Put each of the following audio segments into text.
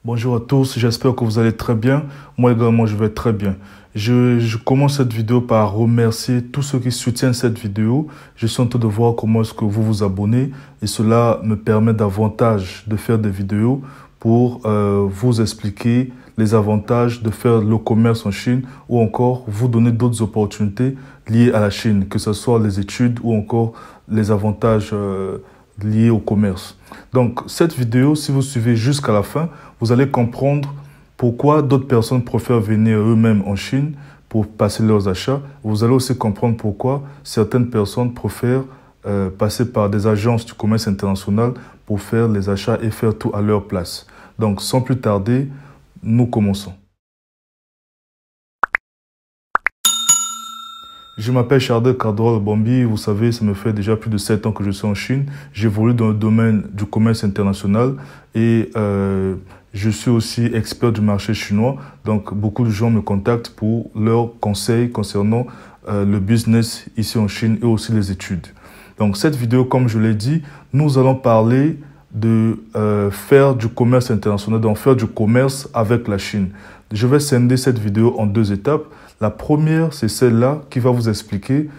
Bonjour à tous, j'espère que vous allez très bien. Moi également, je vais très bien. Je commence cette vidéo par remercier tous ceux qui soutiennent cette vidéo. Je suis en train de voir comment est-ce que vous vous abonnez et cela me permet davantage de faire des vidéos pour vous expliquer les avantages de faire le commerce en Chine ou encore vous donner d'autres opportunités liées à la Chine, que ce soit les études ou encore les avantages liés au commerce. Donc cette vidéo, si vous suivez jusqu'à la fin, vous allez comprendre pourquoi d'autres personnes préfèrent venir eux-mêmes en Chine pour passer leurs achats. Vous allez aussi comprendre pourquoi certaines personnes préfèrent passer par des agences du commerce international pour faire les achats et faire tout à leur place. Donc sans plus tarder, nous commençons. Je m'appelle Chardel Cardrol Bombi, vous savez, ça me fait déjà plus de 7 ans que je suis en Chine. J'évolue dans le domaine du commerce international et je suis aussi expert du marché chinois. Donc beaucoup de gens me contactent pour leurs conseils concernant le business ici en Chine et aussi les études. Donc cette vidéo, comme je l'ai dit, nous allons parler de faire du commerce international, donc faire du commerce avec la Chine. Je vais scinder cette vidéo en 2 étapes. La première, c'est celle-là qui va vous expliquer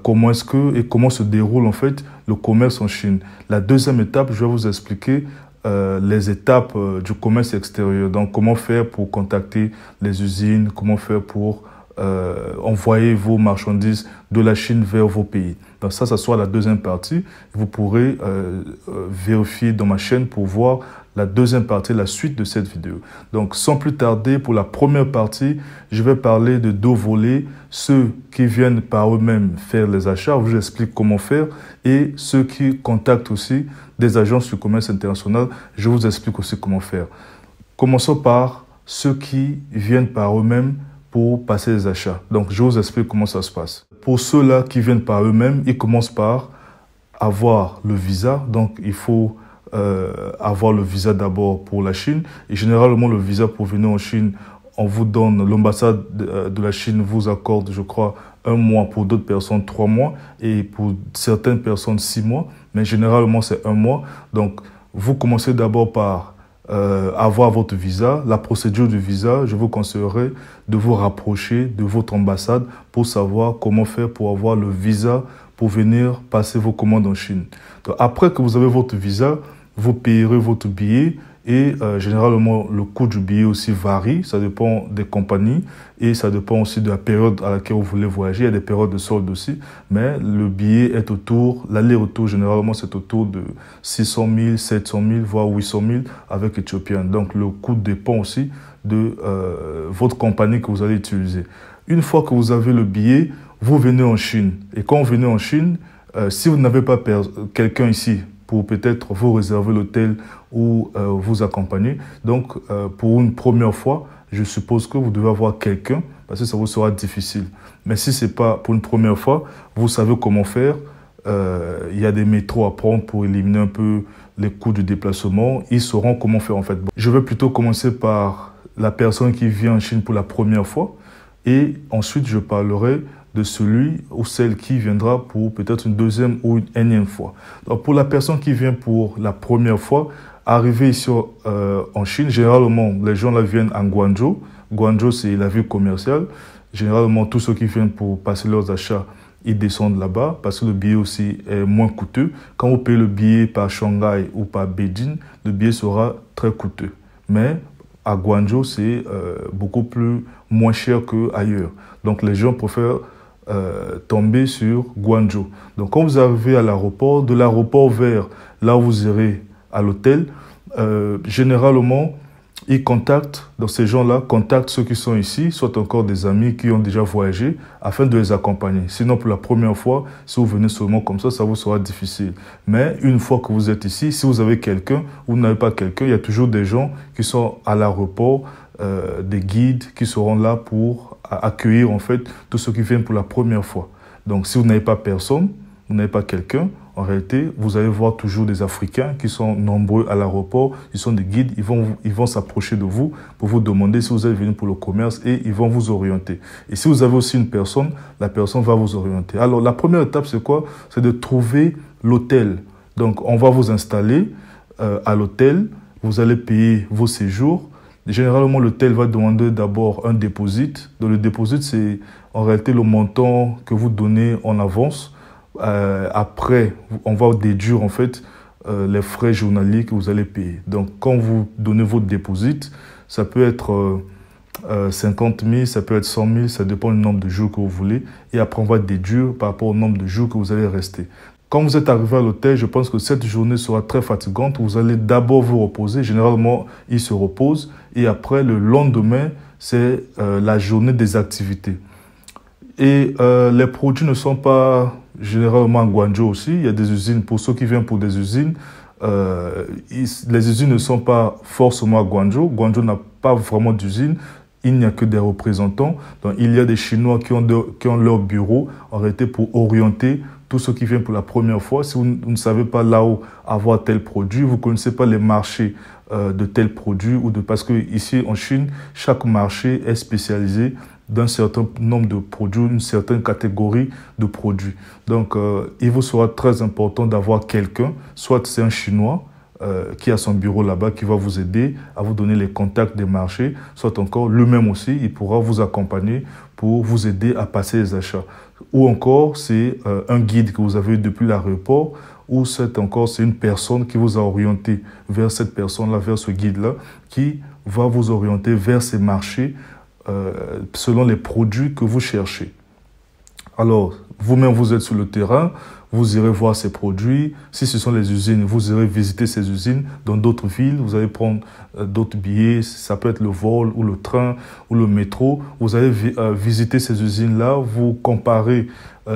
comment est-ce que et comment se déroule en fait le commerce en Chine. La deuxième étape, je vais vous expliquer les étapes du commerce extérieur. Donc, comment faire pour contacter les usines, comment faire pour envoyer vos marchandises de la Chine vers vos pays. Donc ça sera la deuxième partie. Vous pourrez vérifier dans ma chaîne pour voir la deuxième partie, la suite de cette vidéo. Donc sans plus tarder, pour la première partie, je vais parler de 2 volets. Ceux qui viennent par eux-mêmes faire les achats, je vous explique comment faire. Et ceux qui contactent aussi des agences du commerce international, je vous explique aussi comment faire. Commençons par ceux qui viennent par eux-mêmes pour passer les achats. Donc, je vous explique comment ça se passe. Pour ceux-là qui viennent par eux-mêmes, ils commencent par avoir le visa. Donc, il faut avoir le visa d'abord pour la Chine. Et généralement, le visa pour venir en Chine, on vous donne, l'ambassade de la Chine vous accorde, je crois, 1 mois, pour d'autres personnes 3 mois et pour certaines personnes 6 mois. Mais généralement, c'est 1 mois. Donc, vous commencez d'abord par avoir votre visa. La procédure du visa, je vous conseillerais de vous rapprocher de votre ambassade pour savoir comment faire pour avoir le visa pour venir passer vos commandes en Chine. Donc, après que vous avez votre visa, vous payerez votre billet et généralement le coût du billet aussi varie, ça dépend des compagnies et ça dépend aussi de la période à laquelle vous voulez voyager. Il y a des périodes de solde aussi, mais le billet est autour, l'aller-retour généralement c'est autour de 600 000, 700 000, voire 800 000 avec Ethiopian. Donc le coût dépend aussi de votre compagnie que vous allez utiliser. Une fois que vous avez le billet, vous venez en Chine. Et quand vous venez en Chine, si vous n'avez pas quelqu'un ici pour peut-être vous réserver l'hôtel ou vous accompagner, donc pour une première fois, je suppose que vous devez avoir quelqu'un parce que ça vous sera difficile. Mais si ce n'est pas pour une première fois, vous savez comment faire. Il y a des métros à prendre pour éliminer un peu les coûts du déplacement. Ils sauront comment faire en fait. Je vais plutôt commencer par la personne qui vient en Chine pour la première fois et ensuite je parlerai de celui ou celle qui viendra pour peut-être une deuxième ou une énième fois. Donc pour la personne qui vient pour la première fois, arriver ici en Chine, généralement les gens là viennent en Guangzhou. Guangzhou c'est la ville commerciale. Généralement tous ceux qui viennent pour passer leurs achats, ils descendent là-bas parce que le billet aussi est moins coûteux. Quand vous payez le billet par Shanghai ou par Beijing, le billet sera très coûteux. Mais à Guangzhou, c'est beaucoup moins cher qu'ailleurs. Donc les gens préfèrent tomber sur Guangzhou. Donc quand vous arrivez à l'aéroport, de l'aéroport vers là où vous irez à l'hôtel, généralement ils contactent, donc ces gens-là contactent ceux qui sont ici, soit encore des amis qui ont déjà voyagé, afin de les accompagner. Sinon pour la première fois, si vous venez seulement comme ça vous sera difficile. Mais une fois que vous êtes ici, si vous avez quelqu'un ou vous n'avez pas quelqu'un, il y a toujours des gens qui sont à l'aéroport, des guides qui seront là pour accueillir en fait tous ceux qui viennent pour la première fois. Donc si vous n'avez pas personne, vous n'avez pas quelqu'un, en réalité, vous allez voir toujours des Africains qui sont nombreux à l'aéroport, ils sont des guides, ils vont s'approcher de vous pour vous demander si vous êtes venu pour le commerce et ils vont vous orienter. Et si vous avez aussi une personne, la personne va vous orienter. Alors la première étape c'est quoi? C'est de trouver l'hôtel. Donc on va vous installer à l'hôtel vous allez payer vos séjours. Généralement, l'hôtel va demander d'abord un dépôt. Donc, le dépôt, c'est en réalité le montant que vous donnez en avance. Après, on va déduire en fait les frais journaliers que vous allez payer. Donc, quand vous donnez votre dépôt, ça peut être 50 000, ça peut être 100 000, ça dépend du nombre de jours que vous voulez. Et après, on va déduire par rapport au nombre de jours que vous allez rester. Quand vous êtes arrivé à l'hôtel, je pense que cette journée sera très fatigante. Vous allez d'abord vous reposer. Généralement, il se repose. Et après, le lendemain, c'est la journée des activités. Et les produits ne sont pas généralement à Guangzhou aussi. Il y a des usines, pour ceux qui viennent pour des usines, les usines ne sont pas forcément à Guangzhou. Guangzhou n'a pas vraiment d'usine. Il n'y a que des représentants. Donc, il y a des Chinois qui ont leur bureau en réalité pour orienter tous ceux qui viennent pour la première fois. Si vous ne savez pas là où avoir tel produit, vous ne connaissez pas les marchés de tel produit, parce que ici en Chine, chaque marché est spécialisé d'un certain nombre de produits, une certaine catégorie de produits. Donc, il vous sera très important d'avoir quelqu'un, soit c'est un Chinois, qui a son bureau là-bas, qui va vous aider à vous donner les contacts des marchés, soit encore lui-même aussi, il pourra vous accompagner pour vous aider à passer les achats. Ou encore, c'est un guide que vous avez eu depuis l'aéroport, ou c'est une personne qui vous a orienté vers cette personne-là, vers ce guide-là, qui va vous orienter vers ces marchés selon les produits que vous cherchez. Alors, vous-même, vous êtes sur le terrain, vous irez voir ces produits. Si ce sont les usines, vous irez visiter ces usines dans d'autres villes. Vous allez prendre d'autres billets. Ça peut être le vol ou le train ou le métro. Vous allez visiter ces usines-là. Vous comparez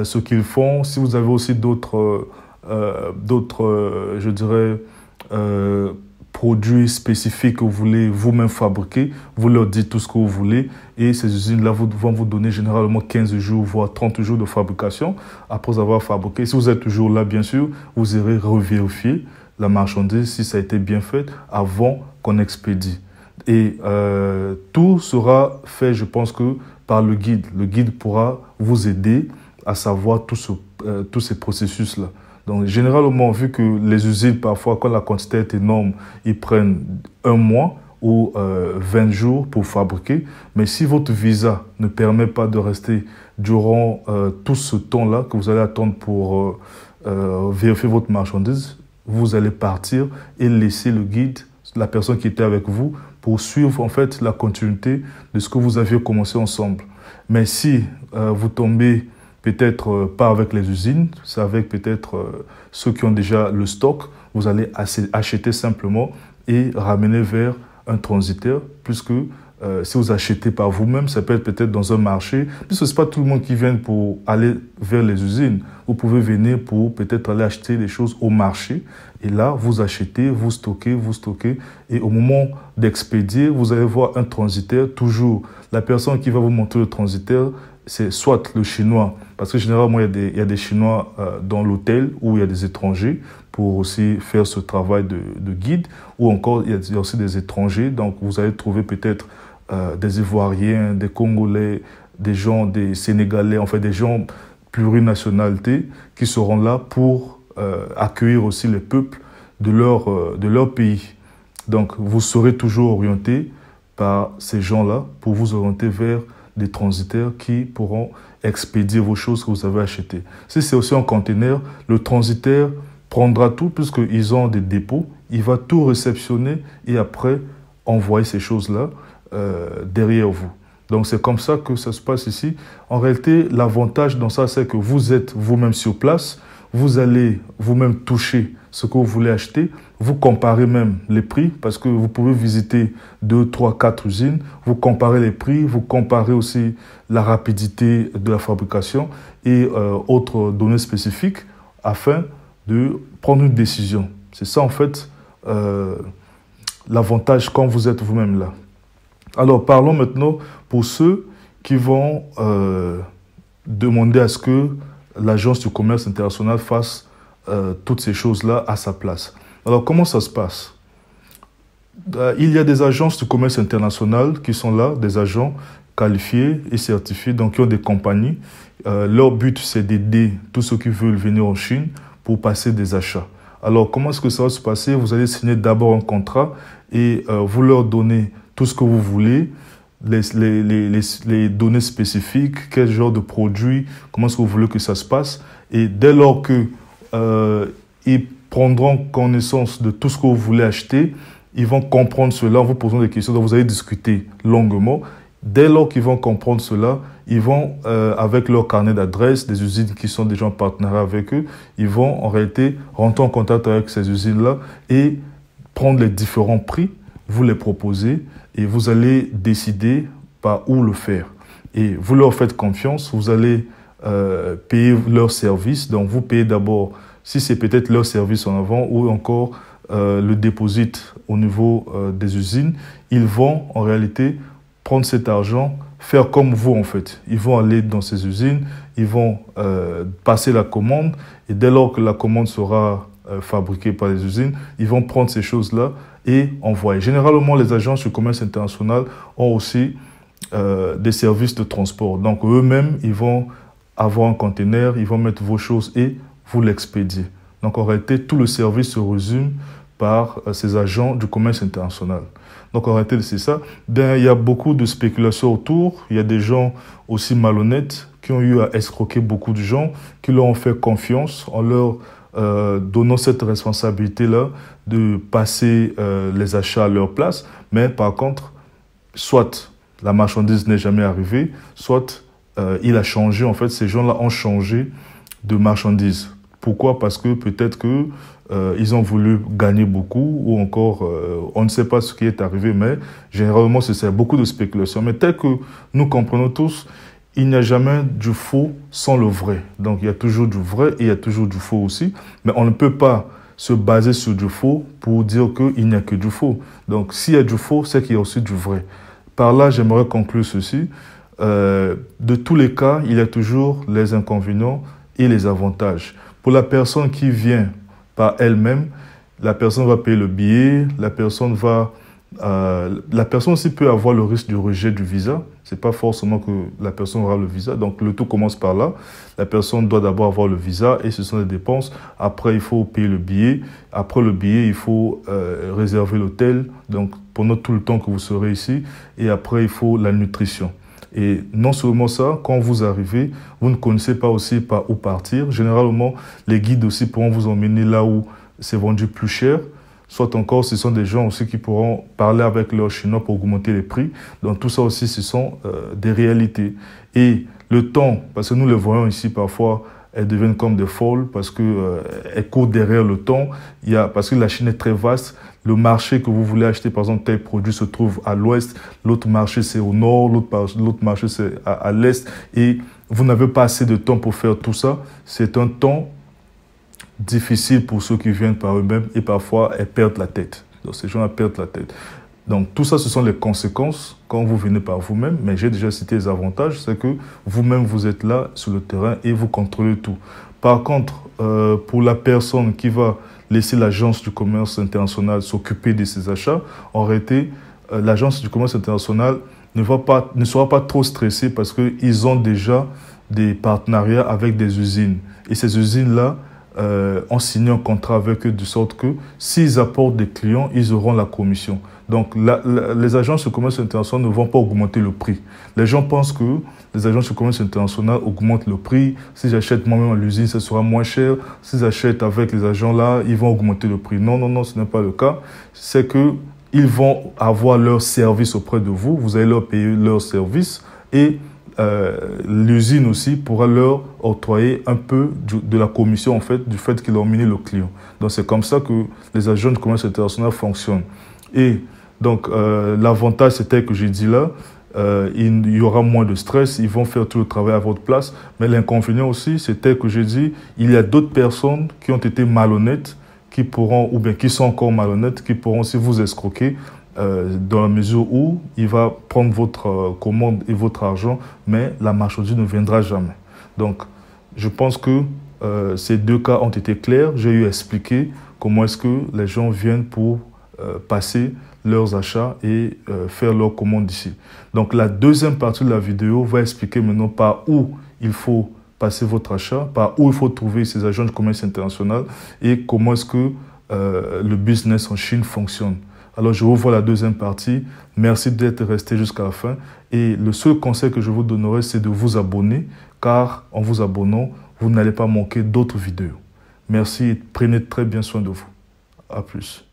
ce qu'ils font. Si vous avez aussi d'autres, je dirais, produits spécifiques que vous voulez vous-même fabriquer, vous leur dites tout ce que vous voulez et ces usines-là vont vous donner généralement 15 jours, voire 30 jours de fabrication après avoir fabriqué. Si vous êtes toujours là, bien sûr, vous irez revérifier la marchandise si ça a été bien fait avant qu'on expédie. Et tout sera fait, je pense que, par le guide. Le guide pourra vous aider à savoir tous ces processus-là. Donc, généralement, vu que les usines, parfois, quand la quantité est énorme, ils prennent 1 mois ou 20 jours pour fabriquer. Mais si votre visa ne permet pas de rester durant tout ce temps-là que vous allez attendre pour vérifier votre marchandise, vous allez partir et laisser le guide, la personne qui était avec vous, pour suivre en fait la continuité de ce que vous aviez commencé ensemble. Mais si vous tombez peut-être pas avec les usines, c'est avec peut-être ceux qui ont déjà le stock, vous allez acheter simplement et ramener vers un transitaire, puisque si vous achetez par vous-même, ça peut être peut-être dans un marché, puisque ce n'est pas tout le monde qui vient pour aller vers les usines. Vous pouvez venir pour peut-être aller acheter les choses au marché, et là, vous achetez, vous stockez, et au moment d'expédier, vous allez voir un transitaire, toujours la personne qui va vous montrer le transitaire, c'est soit le Chinois, parce que généralement, il y a des Chinois dans l'hôtel où il y a des étrangers pour aussi faire ce travail de guide, ou encore il y a aussi des étrangers, donc vous allez trouver peut-être des Ivoiriens, des Congolais, des gens, des Sénégalais, en fait des gens plurinationalités qui seront là pour accueillir aussi les peuples de leur pays. Donc vous serez toujours orienté par ces gens-là pour vous orienter vers des transitaires qui pourront expédier vos choses que vous avez achetées. Si c'est aussi un conteneur, le transitaire prendra tout puisqu'ils ont des dépôts, il va tout réceptionner et après envoyer ces choses-là derrière vous. Donc c'est comme ça que ça se passe ici. En réalité, l'avantage dans ça, c'est que vous êtes vous-même sur place, vous allez vous-même toucher ce que vous voulez acheter, vous comparez même les prix parce que vous pouvez visiter 2, 3, 4 usines, vous comparez les prix, vous comparez aussi la rapidité de la fabrication et autres données spécifiques afin de prendre une décision. C'est ça en fait l'avantage quand vous êtes vous-même là. Alors parlons maintenant pour ceux qui vont demander à ce que l'Agence du commerce international fasse toutes ces choses-là à sa place. Alors, comment ça se passe? Il y a des agences du commerce international qui sont là, des agents qualifiés et certifiés, donc qui ont des compagnies. Leur but, c'est d'aider tous ceux qui veulent venir en Chine pour passer des achats. Alors, comment est-ce que ça va se passer? Vous allez signer d'abord un contrat et vous leur donnez tout ce que vous voulez, les données spécifiques, quel genre de produit, comment est-ce que vous voulez que ça se passe. Et dès lors que ils prendront connaissance de tout ce que vous voulez acheter, ils vont comprendre cela en vous posant des questions dont vous allez discuter longuement. Dès lors qu'ils vont comprendre cela, ils vont, avec leur carnet d'adresses, des usines qui sont déjà en partenariat avec eux, ils vont en réalité rentrer en contact avec ces usines-là et prendre les différents prix, vous les proposez et vous allez décider par où le faire. Et vous leur faites confiance, vous allez payer leur service. Donc vous payez d'abord, si c'est peut-être leur service en avant ou encore le déposit au niveau des usines, ils vont en réalité prendre cet argent, faire comme vous en fait. Ils vont aller dans ces usines, ils vont passer la commande et dès lors que la commande sera fabriquée par les usines, ils vont prendre ces choses-là et envoyer. Généralement, les agences de commerce international ont aussi des services de transport. Donc eux-mêmes, ils vont avoir un conteneur, ils vont mettre vos choses et vous l'expédier. Donc en réalité, tout le service se résume par ces agents du commerce international. Donc en réalité, c'est ça. Ben, il y a beaucoup de spéculations autour. Il y a des gens aussi malhonnêtes qui ont eu à escroquer beaucoup de gens, qui leur ont fait confiance en leur donnant cette responsabilité-là de passer les achats à leur place. Mais par contre, soit la marchandise n'est jamais arrivée, soit il a changé. En fait, ces gens-là ont changé de marchandise. Pourquoi? Parce que peut-être que ils ont voulu gagner beaucoup ou encore on ne sait pas ce qui est arrivé, mais généralement c'est beaucoup de spéculation. Mais tel que nous comprenons tous, il n'y a jamais du faux sans le vrai. Donc il y a toujours du vrai et il y a toujours du faux aussi. Mais on ne peut pas se baser sur du faux pour dire qu'il n'y a que du faux. Donc s'il y a du faux, c'est qu'il y a aussi du vrai. Par là, j'aimerais conclure ceci. De tous les cas, il y a toujours les inconvénients et les avantages. Pour la personne qui vient par elle-même, la personne va payer le billet, la personne aussi peut avoir le risque du rejet du visa. C'est pas forcément que la personne aura le visa. Donc le tout commence par là. La personne doit d'abord avoir le visa et ce sont les dépenses. Après, il faut payer le billet. Après le billet, il faut réserver l'hôtel. Donc pendant tout le temps que vous serez ici. Et après, il faut la nutrition. Et non seulement ça, quand vous arrivez, vous ne connaissez pas aussi par où partir. Généralement, les guides aussi pourront vous emmener là où c'est vendu plus cher. Soit encore, ce sont des gens aussi qui pourront parler avec leurs Chinois pour augmenter les prix. Donc tout ça aussi, ce sont des réalités. Et le temps, parce que nous les voyons ici parfois, elles deviennent comme des folles parce qu'elles courent derrière le temps. Parce que la Chine est très vaste. Le marché que vous voulez acheter, par exemple, tel produit se trouve à l'ouest, l'autre marché c'est au nord, l'autre marché c'est à l'est. Et vous n'avez pas assez de temps pour faire tout ça. C'est un temps difficile pour ceux qui viennent par eux-mêmes et parfois elles perdent la tête. Donc ces gens-là perdent la tête. Donc tout ça, ce sont les conséquences quand vous venez par vous-même. Mais j'ai déjà cité les avantages, c'est que vous-même, vous êtes là sur le terrain et vous contrôlez tout. Par contre, pour la personne qui va laisser l'agence du commerce international s'occuper de ses achats, en réalité, l'agence du commerce international ne sera pas trop stressée parce qu'ils ont déjà des partenariats avec des usines. Et ces usines-là ont signé un contrat avec eux de sorte que s'ils apportent des clients, ils auront la commission. Donc les agences de commerce international ne vont pas augmenter le prix. Les gens pensent que les agences de commerce international augmentent le prix. Si j'achète moi-même à l'usine, ça sera moins cher. Si j'achète avec les agents là, ils vont augmenter le prix. Non, non, non, ce n'est pas le cas. C'est que ils vont avoir leur service auprès de vous. Vous allez leur payer leur service et l'usine aussi pourra leur octroyer un peu de la commission en fait, du fait qu'ils ont mené le client. Donc c'est comme ça que les agents de commerce international fonctionnent. Et donc l'avantage c'était que j'ai dit là, il y aura moins de stress, ils vont faire tout le travail à votre place. Mais l'inconvénient aussi c'était que j'ai dit, il y a d'autres personnes qui ont été malhonnêtes, qui pourront, ou bien qui sont encore malhonnêtes, qui pourront aussi vous escroquer dans la mesure où il va prendre votre commande et votre argent, mais la marchandise ne viendra jamais. Donc, je pense que ces deux cas ont été clairs. J'ai eu à expliquer comment est-ce que les gens viennent pour passer leurs achats et faire leurs commandes ici. Donc, la deuxième partie de la vidéo va expliquer maintenant par où il faut passer votre achat, par où il faut trouver ces agents de commerce international et comment est-ce que le business en Chine fonctionne. Alors, je vous vois la deuxième partie. Merci d'être resté jusqu'à la fin. Et le seul conseil que je vous donnerai, c'est de vous abonner, car en vous abonnant, vous n'allez pas manquer d'autres vidéos. Merci et prenez très bien soin de vous. À plus.